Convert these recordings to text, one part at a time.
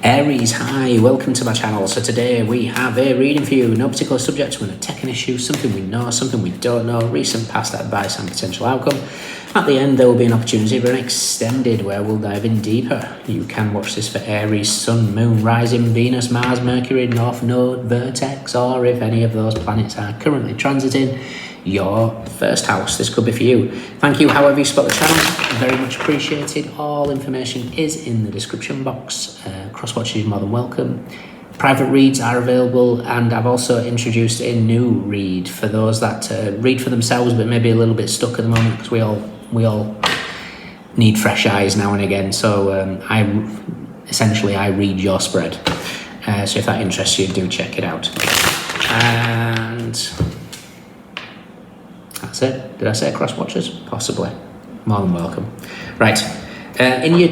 Aries, hi, welcome to my channel. So today we have a reading for you. No particular subject, we're going to take an issue, something we know, something we don't know, recent past advice and potential outcome. At the end there will be an opportunity for an extended where we'll dive in deeper. You can watch this for Aries, Sun, Moon, Rising, Venus, Mars, Mercury, North Node, Vertex, or if any of those planets are currently transiting your first house. This could be for you. Thank you however you support the channel, very much appreciated. All information is in the description box. Cross watches is more than welcome. Private reads are available, and I've also introduced a new read for those that read for themselves but maybe a little bit stuck at the moment, because we all need fresh eyes now and again. So I read your spread. So if that interests you, do check it out. And that's it. Did I say cross watchers? Possibly. More than welcome. Right. In your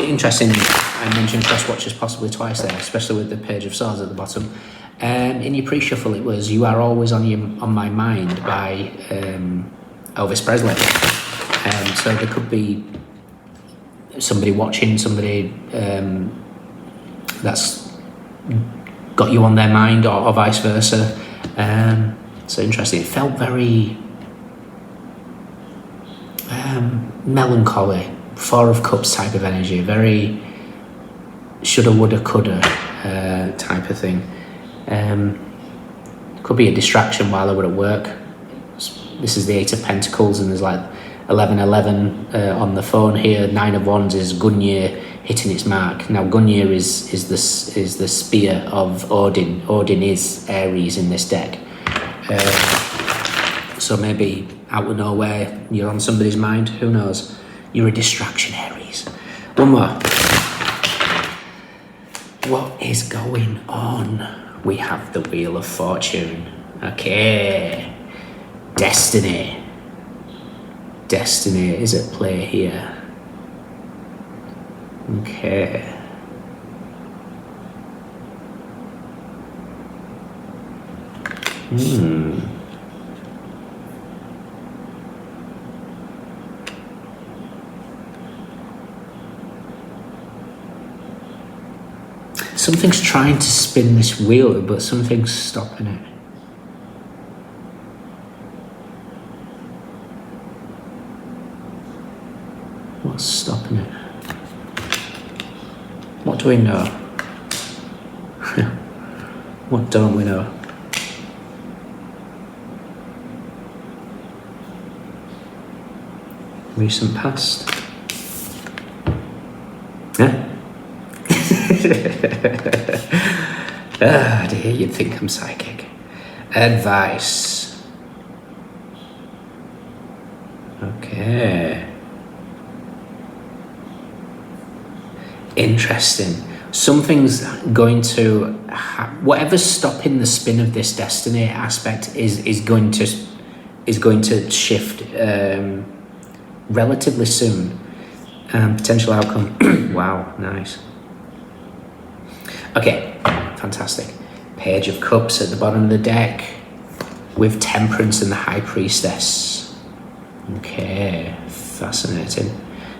interesting, I mentioned cross watchers possibly twice there, especially with the Page of Swords at the bottom. In your pre-shuffle, it was "You Are Always on My Mind" by Elvis Presley. So there could be somebody watching, somebody that's got you on their mind, or vice versa. So interesting. It felt very melancholy, Four of Cups type of energy, very shoulda, woulda, coulda type of thing. Could be a distraction while I were at work. This is the Eight of Pentacles, and there's like 1111 on the phone here. Nine of Wands is Gungnir hitting its mark. Now Gungnir is the spear of Odin. Odin is Aries in this deck. So maybe out of nowhere you're on somebody's mind, who knows. You're a distraction, Aries. One more. What is going on? We have the Wheel of Fortune. Okay. Destiny. Destiny is at play here. Okay. Something's trying to spin this wheel, but something's stopping it. What's stopping it? What do we know? What don't we know? Recent past. Yeah? Ah, dear, you'd think I'm psychic. Advice. Okay. Interesting. Something's going to whatever's stopping the spin of this destiny aspect is going to shift relatively soon. Potential outcome. Wow, nice. Okay, fantastic. Page of Cups at the bottom of the deck with Temperance and the High Priestess. Okay, fascinating.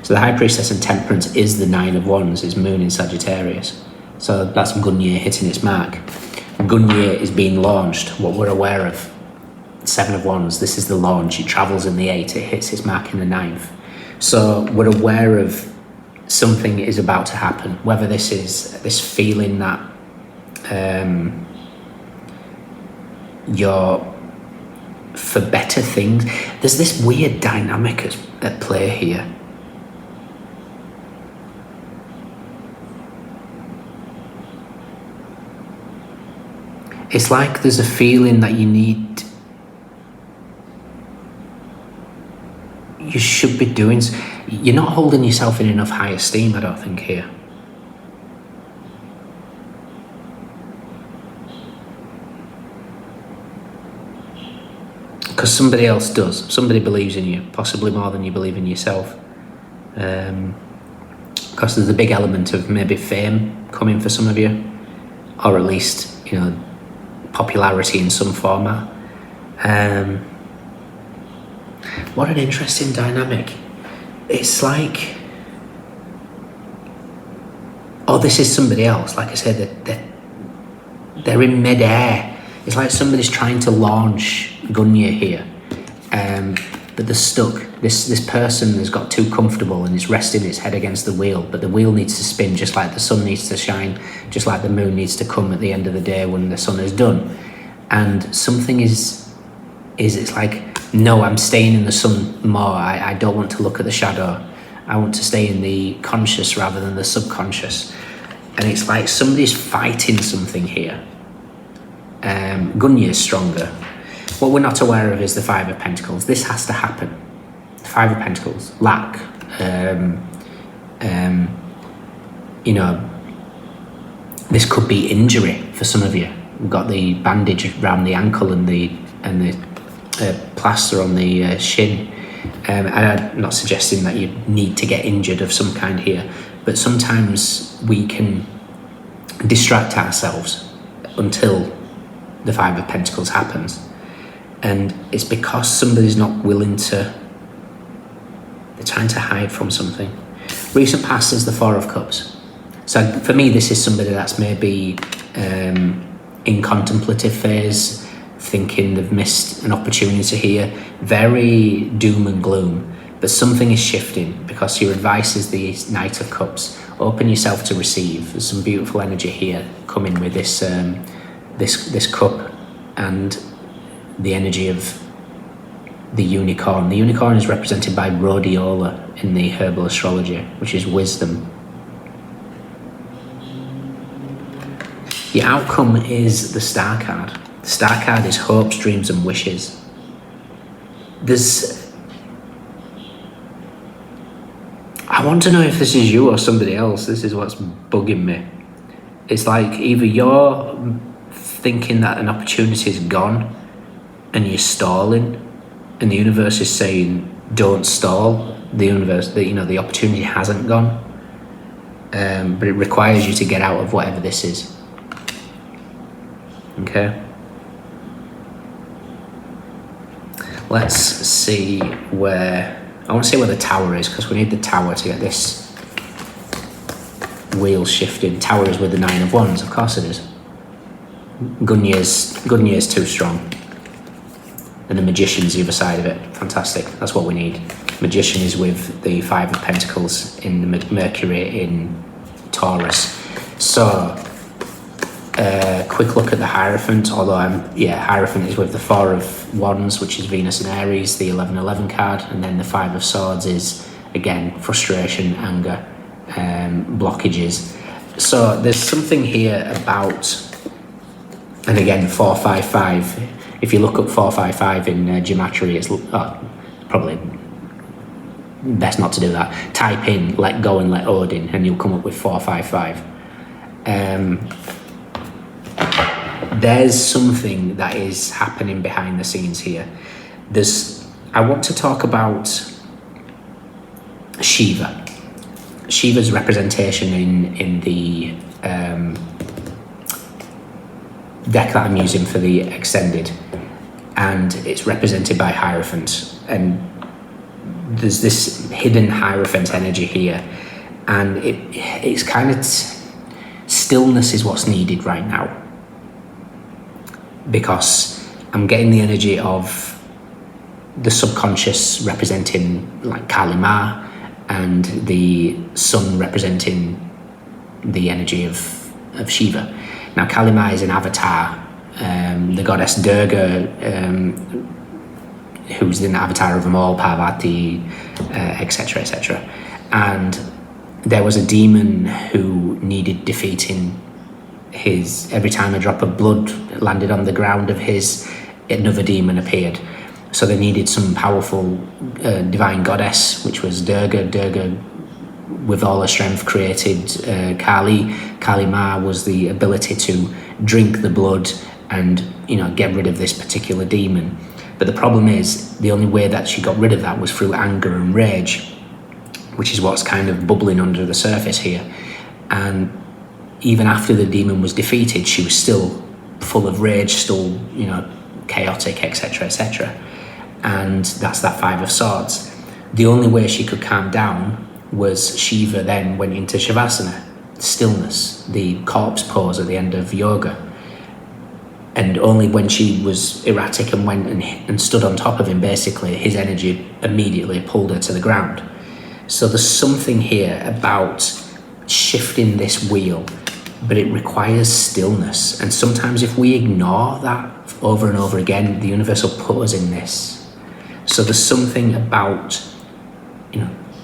So the High Priestess and Temperance is the Nine of Wands, is Moon in Sagittarius. So that's Gungnir hitting its mark. Gungnir is being launched, what we're aware of. Seven of Wands, this is the launch. It travels in the 8, it hits its mark in the 9th. So we're aware of something is about to happen, whether this is this feeling that you're for better things. There's this weird dynamic at play here. It's like there's a feeling that you should be doing. You're not holding yourself in enough high esteem, I don't think, here. Because somebody else does. Somebody believes in you, possibly more than you believe in yourself. Because there's a big element of maybe fame coming for some of you, or at least, popularity in some format. What an interesting dynamic. It's like or this is somebody else. Like I said, they're in mid-air. It's like somebody's trying to launch Gunya here, but they're stuck. This person has got too comfortable and is resting its head against the wheel, but the wheel needs to spin just like the sun needs to shine, just like the moon needs to come at the end of the day when the sun is done. And something it's like, no, I'm staying in the sun more. I don't want to look at the shadow. I want to stay in the conscious rather than the subconscious. And it's like somebody's fighting something here. Gunya is stronger. What we're not aware of is the Five of Pentacles. This has to happen. The Five of Pentacles, lack, this could be injury for some of you. We've got the bandage around the ankle and the plaster on the shin. I'm not suggesting that you need to get injured of some kind here, but sometimes we can distract ourselves until the Five of Pentacles happens. And it's because somebody's not willing to, they're trying to hide from something. Recent past is the Four of Cups. So for me, this is somebody that's maybe in contemplative phase, thinking they've missed an opportunity here. Very doom and gloom, but something is shifting because your advice is the Knight of Cups. Open yourself to receive. There's some beautiful energy here coming with this this cup and the energy of the unicorn. The unicorn is represented by rhodiola in the herbal astrology, which is wisdom. The outcome is the Star card. The Star card is hopes, dreams, and wishes. I want to know if this is you or somebody else. This is what's bugging me. It's like either you're thinking that an opportunity is gone and you're stalling, and the universe is saying, don't stall. The universe, the opportunity hasn't gone, but it requires you to get out of whatever this is. Okay. Let's see where, I want to see where the Tower is, because we need the Tower to get this wheel shifting. Tower is with the Nine of Wands, of course it is. Gunya is too strong. And the Magician's the other side of it. Fantastic, that's what we need. Magician is with the Five of Pentacles in the Mercury in Taurus. So, quick look at the Hierophant, although Hierophant is with the Four of Wands, which is Venus and Aries, the 11-11 card, and then the Five of Swords is, again, frustration, anger, blockages. So there's something here about, and again, 455, if you look up 455 in gematria, it's probably best not to do that. Type in let go and let Odin and you'll come up with 455. There's something that is happening behind the scenes here. I want to talk about Shiva. Shiva's representation in the deck that I'm using for the extended, and it's represented by Hierophant, and there's this hidden Hierophant energy here, and it's kind of stillness is what's needed right now, because I'm getting the energy of the subconscious representing like Kali Ma, and the sun representing the energy of Shiva. Now Kali Ma is an avatar, the goddess Durga, who's an avatar of them all, Parvati, etc, etc. And there was a demon who needed defeating. Every time a drop of blood landed on the ground of another demon appeared. So they needed some powerful divine goddess, which was Durga. Durga, with all her strength, created Kali. Kali Ma was the ability to drink the blood and get rid of this particular demon. But the problem is, the only way that she got rid of that was through anger and rage, which is what's kind of bubbling under the surface here. And even after the demon was defeated, she was still full of rage, still, chaotic, etc, etc. And that's that Five of Swords. The only way she could calm down was Shiva then went into Shavasana stillness, the corpse pose at the end of yoga. And only when she was erratic and went and stood on top of him, basically, his energy immediately pulled her to the ground. So there's something here about shifting this wheel, but it requires stillness. And sometimes if we ignore that over and over again, the universe will put us in this. So there's something about,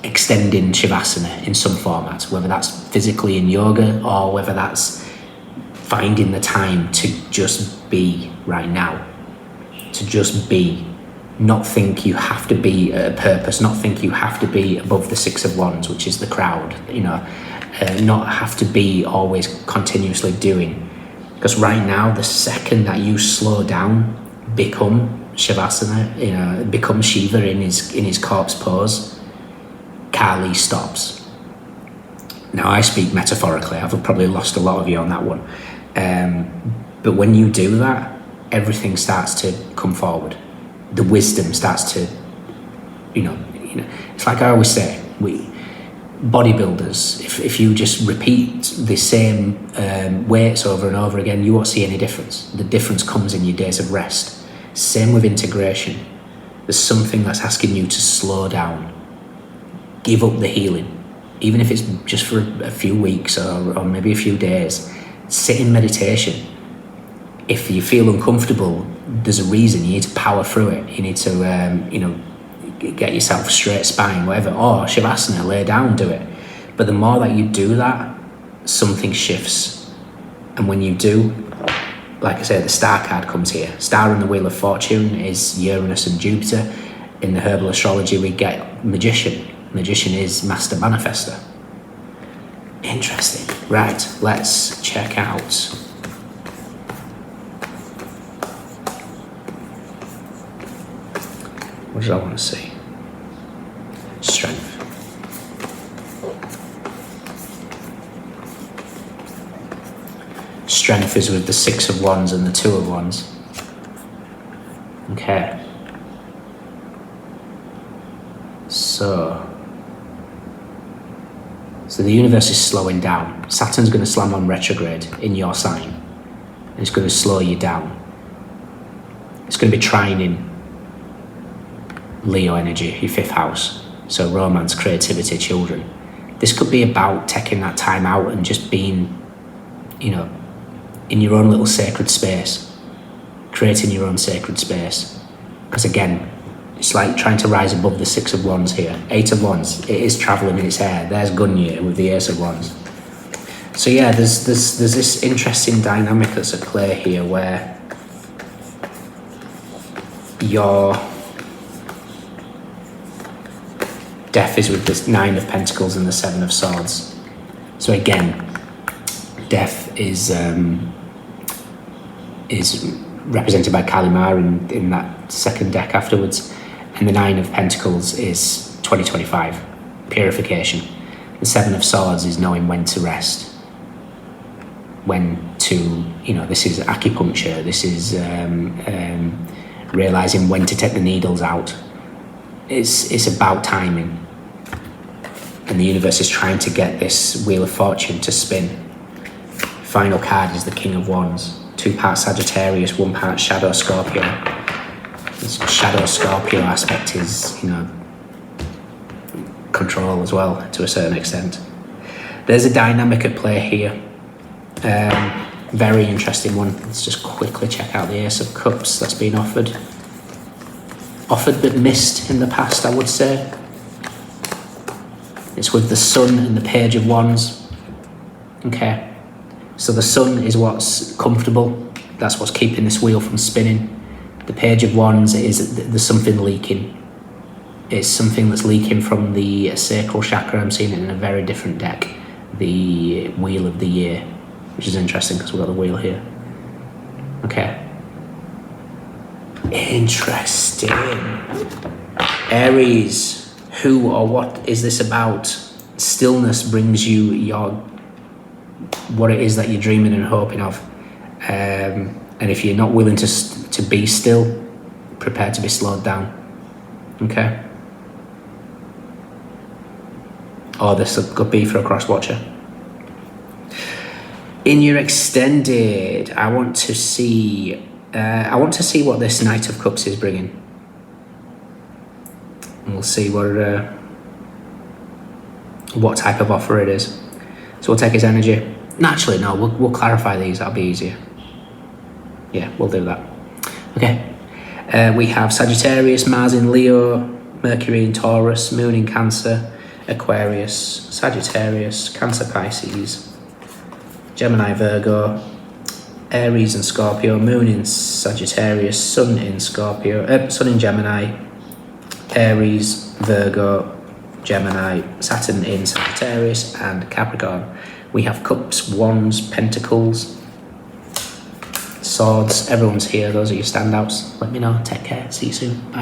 extending Shavasana in some format, whether that's physically in yoga or whether that's finding the time to just be right now, to just be, not think you have to be at a purpose, not think you have to be above the Six of Wands, which is the crowd, not have to be always continuously doing. Because right now, the second that you slow down, become Shavasana, become Shiva in his corpse pose, Kali stops. Now I speak metaphorically, I've probably lost a lot of you on that one. But when you do that, everything starts to come forward. The wisdom starts to, it's like I always say, bodybuilders, if you just repeat the same weights over and over again, you won't see any difference. The difference comes in your days of rest. Same with integration. There's something that's asking you to slow down. Give up the healing. Even if it's just for a few weeks or maybe a few days. Sit in meditation. If you feel uncomfortable, there's a reason. You need to power through it. You need to, get yourself a straight spine, whatever. Or Shavasana, lay down, do it. But the more that you do that, something shifts. And when you do, like I say, the star card comes here. Star in the Wheel of Fortune is Uranus and Jupiter. In the herbal astrology, we get Magician. Magician is Master Manifester. Interesting. Right, let's check out. What did I want to see? Strength. Strength is with the Six of Wands and the Two of Wands. Okay. So the universe is slowing down. Saturn's going to slam on retrograde in your sign. And it's going to slow you down. It's going to be trining Leo energy, your fifth house. So romance, creativity, children. This could be about taking that time out and just being, in your own little sacred space. Creating your own sacred space. Because again, it's like trying to rise above the Six of Wands here. Eight of Wands, it is travelling in its air. There's Gunya with the Ace of Wands. So yeah, there's this interesting dynamic that's at play here where your death is with the Nine of Pentacles and the Seven of Swords. So again, death is represented by Kali Ma in that second deck afterwards. And the Nine of Pentacles is 2025, purification. The Seven of Swords is knowing when to rest. When to, this is acupuncture, this is realising when to take the needles out. It's about timing. And the universe is trying to get this Wheel of Fortune to spin. Final card is the King of Wands. 2 parts Sagittarius, 1 part Shadow Scorpio. This Shadow Scorpio aspect is, control as well, to a certain extent. There's a dynamic at play here. Very interesting one. Let's just quickly check out the Ace of Cups that's been offered. Offered but missed in the past, I would say. It's with the Sun and the Page of Wands. Okay. So the Sun is what's comfortable. That's what's keeping this wheel from spinning. The Page of Wands is there's something leaking. It's something that's leaking from the sacral chakra. I'm seeing it in a very different deck. The Wheel of the Year, which is interesting because we've got the wheel here. Okay. Interesting. Aries, who or what is this about? Stillness brings you what it is that you're dreaming and hoping of. And if you're not willing to be still, prepare to be slowed down. Okay? Or this could be for a cross watcher. In your extended, I want to see what this Knight of Cups is bringing. And we'll see what type of offer it is. So we'll take his energy. Naturally, no, we'll clarify these. That'll be easier. Yeah, we'll do that. Okay. We have Sagittarius, Mars in Leo, Mercury in Taurus, Moon in Cancer, Aquarius, Sagittarius, Cancer, Pisces, Gemini, Virgo, Aries and Scorpio, Moon in Sagittarius, Sun in Scorpio, Sun in Gemini, Aries, Virgo, Gemini, Saturn in Sagittarius, and Capricorn. We have Cups, Wands, Pentacles, Swords. Everyone's here. Those are your standouts. Let me know. Take care. See you soon. Bye.